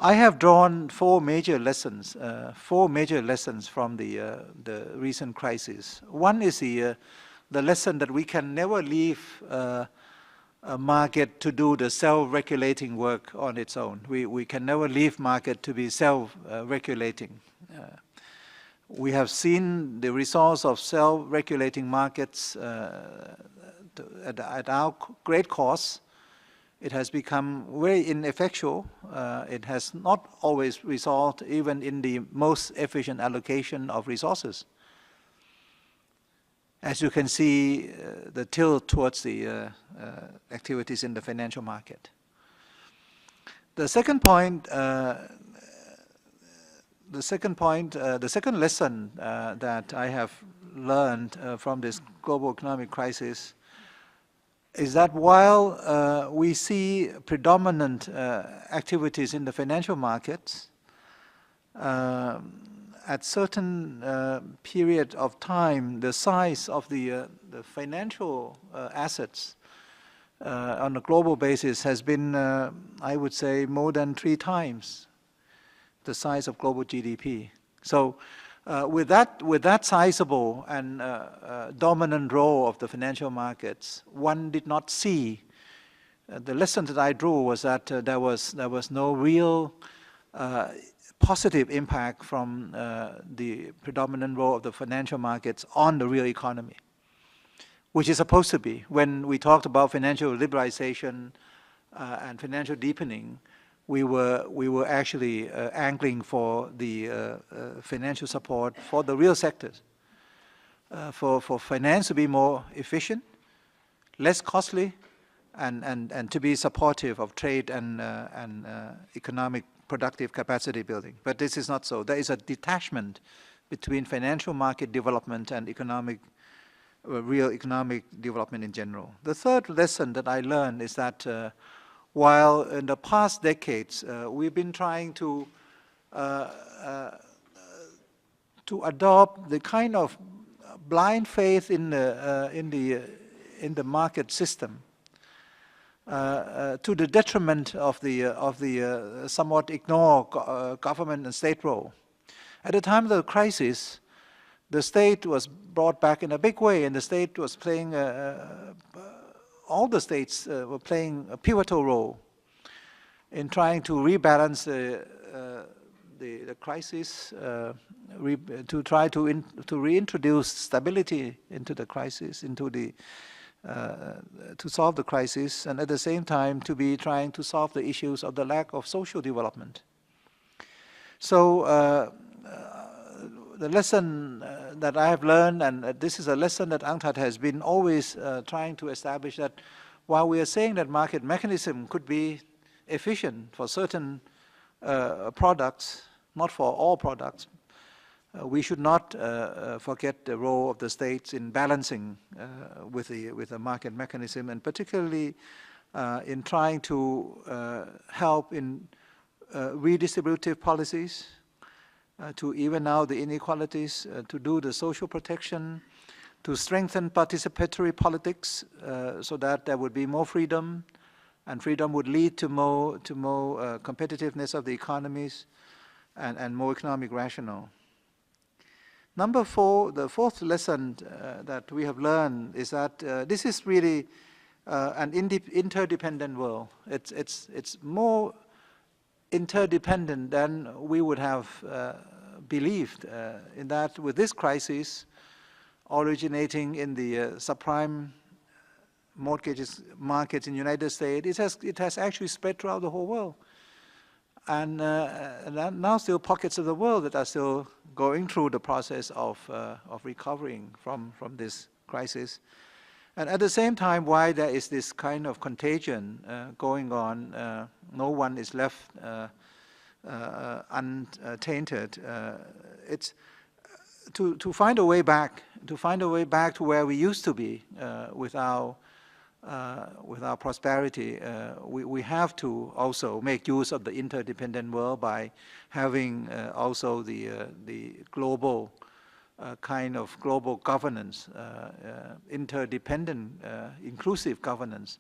I have drawn four major lessons from the recent crisis. One is the lesson that we can never leave a market to do the self-regulating work on its own. We can never leave market to be self-regulating. We have seen the results of self-regulating markets at our great cost. It has become very ineffectual. It has not always resulted even in the most efficient allocation of resources. As you can see, the tilt towards the activities in the financial market. The second lesson that I have learned from this global economic crisis is that while we see predominant activities in the financial markets, at certain period of time, the size of the financial assets on a global basis has been, I would say, more than 3 times the size of global GDP. So with that sizable and dominant role of the financial markets, one did not see. The lesson that I drew was that there was no real positive impact from the predominant role of the financial markets on the real economy, which is supposed to be. When we talked about financial liberalization and financial deepening, we were actually angling for the financial support for the real sectors, for finance to be more efficient, less costly, and to be supportive of trade and economic productive capacity building. But this is not so. There is a detachment between financial market development and real economic development in general. The third lesson that I learned is that while in the past decades we've been trying to adopt the kind of blind faith in the market system, to the detriment of the somewhat ignored government and state role. At the time of the crisis, the state was brought back in a big way, and the state was playing, all the states were playing a pivotal role in trying to rebalance the crisis, to try to reintroduce stability into the crisis, to solve the crisis, and at the same time to be trying to solve the issues of the lack of social development. So the lesson that I have learned, and this is a lesson that UNCTAD has been always trying to establish, that while we are saying that market mechanism could be efficient for certain products, not for all products, we should not forget the role of the states in balancing with the market mechanism, and particularly in trying to help in redistributive policies, to even out the inequalities, to do the social protection, to strengthen participatory politics so that there would be more freedom, and freedom would lead to more competitiveness of the economies and more economic rational. Number 4, the fourth lesson that we have learned is that this is really an interdependent world. It's more interdependent than we would have believed, in that with this crisis originating in the subprime mortgages markets in the United States, it has actually spread throughout the whole world. And now still pockets of the world that are still going through the process of recovering from this crisis. And at the same time, while there is this kind of contagion going on, no one is left untainted. It's to find a way back, to where we used to be with our prosperity. We have to also make use of the interdependent world by having also the global kind of global governance, interdependent, inclusive governance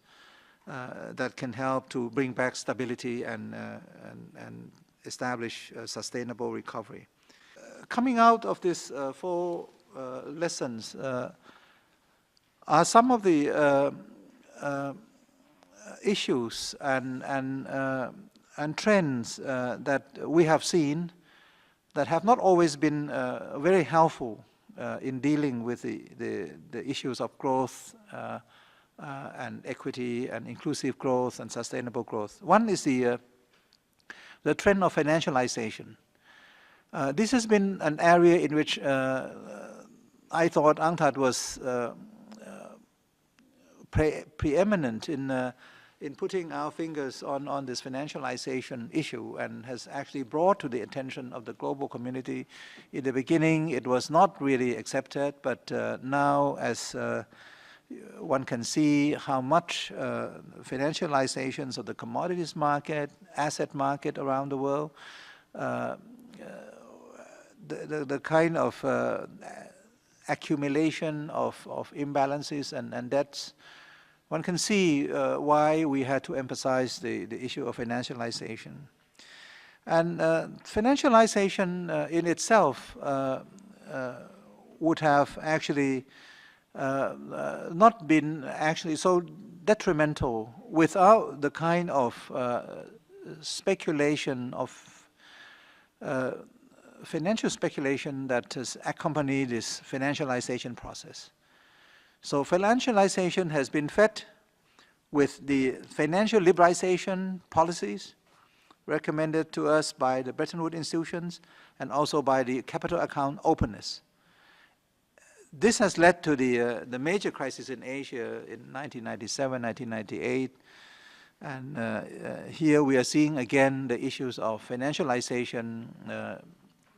that can help to bring back stability and establish sustainable recovery. Coming out of these 4 lessons are some of the issues and trends that we have seen that have not always been very helpful in dealing with the issues of growth and equity and inclusive growth and sustainable growth. One is the trend of financialization. This has been an area in which I thought UNCTAD was preeminent in putting our fingers on this financialization issue, and has actually brought to the attention of the global community. In the beginning, it was not really accepted, but now, as one can see how much financializations of the commodities market, asset market around the world, the kind of accumulation of imbalances and debts, one can see why we had to emphasize the issue of financialization. And financialization in itself would have actually not been actually so detrimental without the kind of speculation of financial speculation that has accompanied this financialization process. So financialization has been fed with the financial liberalization policies recommended to us by the Bretton Woods institutions and also by the capital account openness. This has led to the major crisis in Asia in 1997, 1998. And here we are seeing again the issues of financialization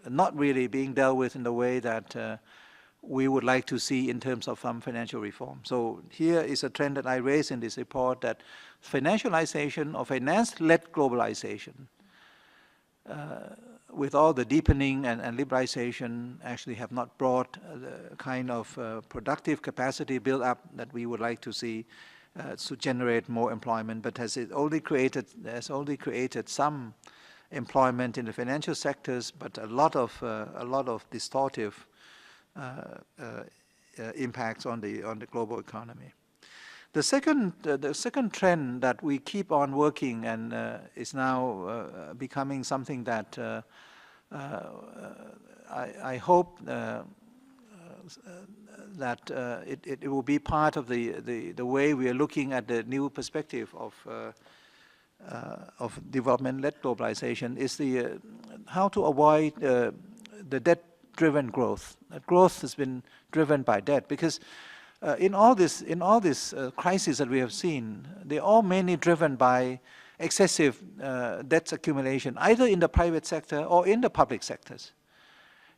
not really being dealt with in the way that we would like to see in terms of some financial reform. So here is a trend that I raised in this report, that financialization or finance-led globalization, with all the deepening and liberalization, actually have not brought the kind of productive capacity build up that we would like to see to generate more employment, but has only created some employment in the financial sectors, but a lot of distortive impacts on the global economy. The second trend that we keep on working and is now becoming something that I hope that it will be part of the way we are looking at the new perspective of development-led globalization, is the how to avoid the debt-driven growth. Growth has been driven by debt, because in all this crises that we have seen, they're all mainly driven by excessive debt accumulation, either in the private sector or in the public sectors.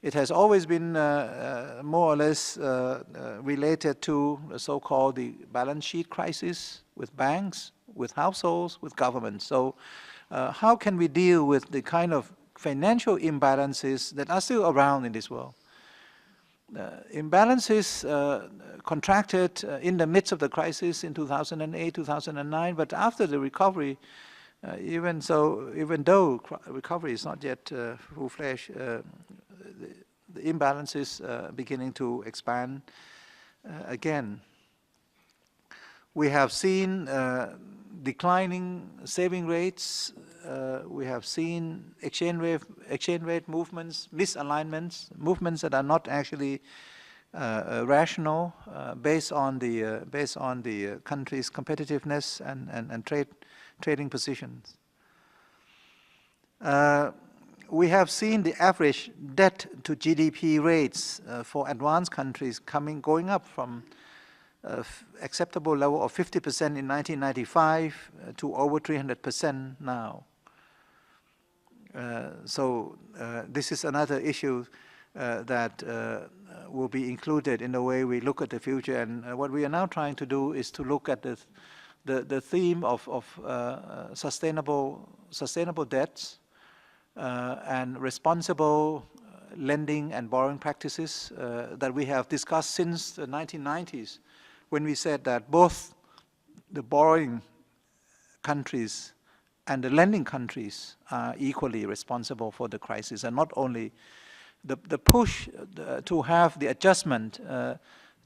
It has always been more or less related to the so-called the balance sheet crisis with banks, with households, with governments. So how can we deal with the kind of financial imbalances that are still around in this world? Imbalances contracted in the midst of the crisis in 2008, 2009, but after the recovery, even though recovery is not yet full-fledged, the imbalances beginning to expand again. We have seen declining saving rates. We have seen exchange rate movements, misalignments, movements that are not actually rational based on the country's competitiveness and trading positions. We have seen the average debt to GDP rates for advanced countries going up from acceptable level of 50% in 1995 to over 300% now. So this is another issue that will be included in the way we look at the future. And what we are now trying to do is to look at the theme of sustainable debts and responsible lending and borrowing practices that we have discussed since the 1990s, when we said that both the borrowing countries and the lending countries are equally responsible for the crisis, and not only the push to have the adjustment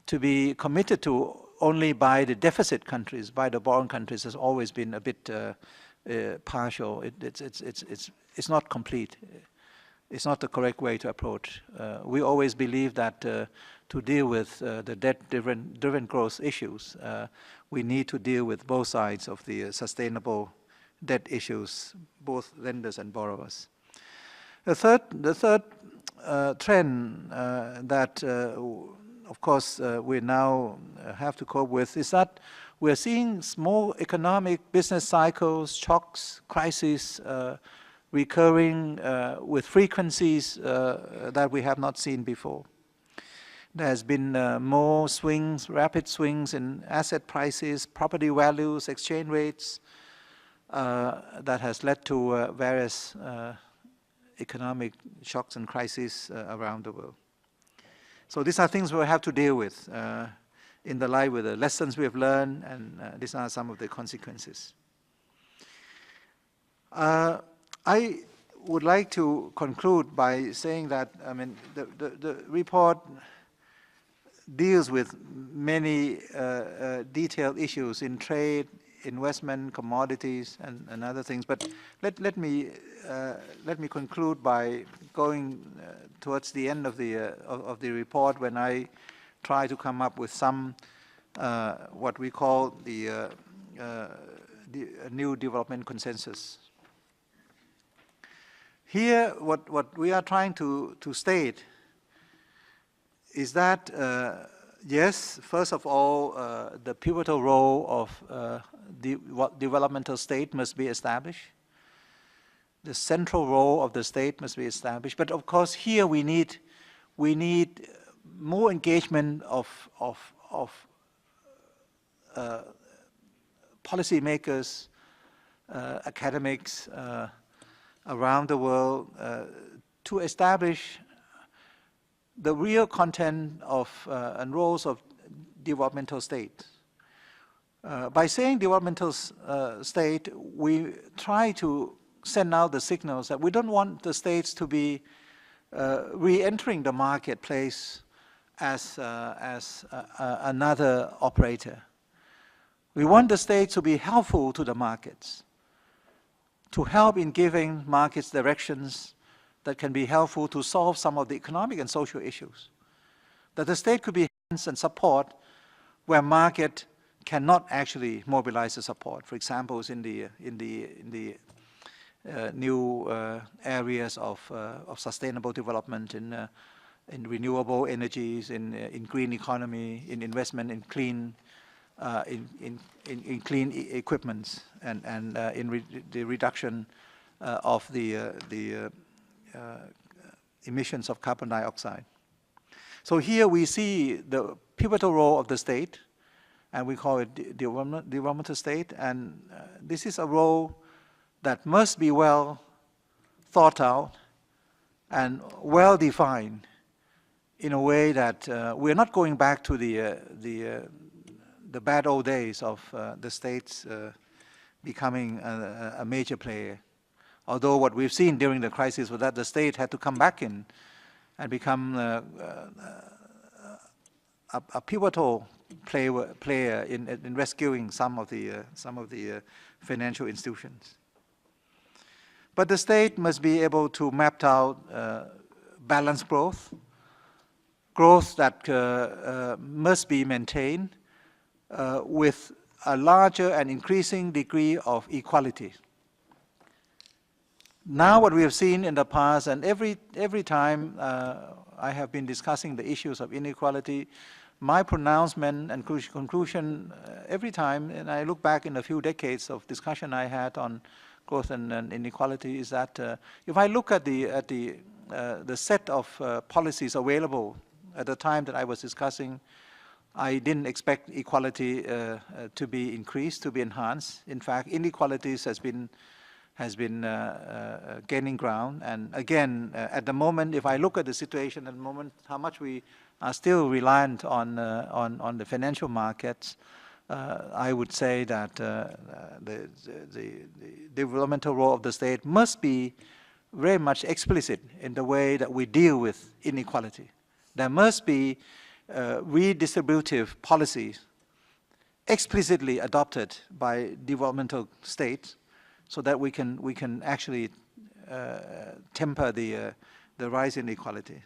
to be committed to only by the deficit countries, by the borrowing countries, has always been a bit partial. It's not complete. It's not the correct way to approach. We always believe that to deal with the debt-driven growth issues, we need to deal with both sides of the sustainable debt issues, both lenders and borrowers. The third trend that, of course, we now have to cope with is that we're seeing small economic business cycles, shocks, crises, recurring with frequencies that we have not seen before. There has been more swings, rapid swings in asset prices, property values, exchange rates, that has led to various economic shocks and crises around the world. So these are things we have to deal with in the light with the lessons we have learned, and these are some of the consequences. I would like to conclude by saying that, I mean, the report deals with many detailed issues in trade, investment, commodities, and other things. But let me conclude by going towards the end of the report, when I try to come up with some what we call the new development consensus. Here, what we are trying to state is that, yes, first of all, the pivotal role of developmental state must be established. The central role of the state must be established. But of course, here we need more engagement of policymakers, academics around the world to establish the real content of and roles of developmental state. By saying developmental state, we try to send out the signals that we don't want the states to be re-entering the marketplace as another operator. We want the states to be helpful to the markets, to help in giving markets directions that can be helpful to solve some of the economic and social issues. That the state could be hands and support where market cannot actually mobilize the support. For example, in the new areas of sustainable development, in renewable energies, in green economy, in investment in clean clean equipments, and in the reduction of the emissions of carbon dioxide. So here we see the pivotal role of the state, and we call it developmental state, and this is a role that must be well thought out and well defined in a way that we're not going back to the bad old days of the states becoming a major player. Although what we've seen during the crisis was that the state had to come back in and become a pivotal player in rescuing some of the financial institutions. But the state must be able to map out balanced growth that must be maintained with a larger and increasing degree of equality. Now what we have seen in the past, and every time I have been discussing the issues of inequality, my pronouncement and conclusion every time, and I look back in a few decades of discussion I had on growth and inequality, is that if I look at the set of policies available at the time that I was discussing, I didn't expect equality to be increased, to be enhanced. In fact, inequalities has been gaining ground. And again, at the moment, if I look at the situation at the moment, how much we are still reliant on the financial markets, I would say that the developmental role of the state must be very much explicit in the way that we deal with inequality. There must be redistributive policies explicitly adopted by developmental states so that we can actually temper the rise in inequality.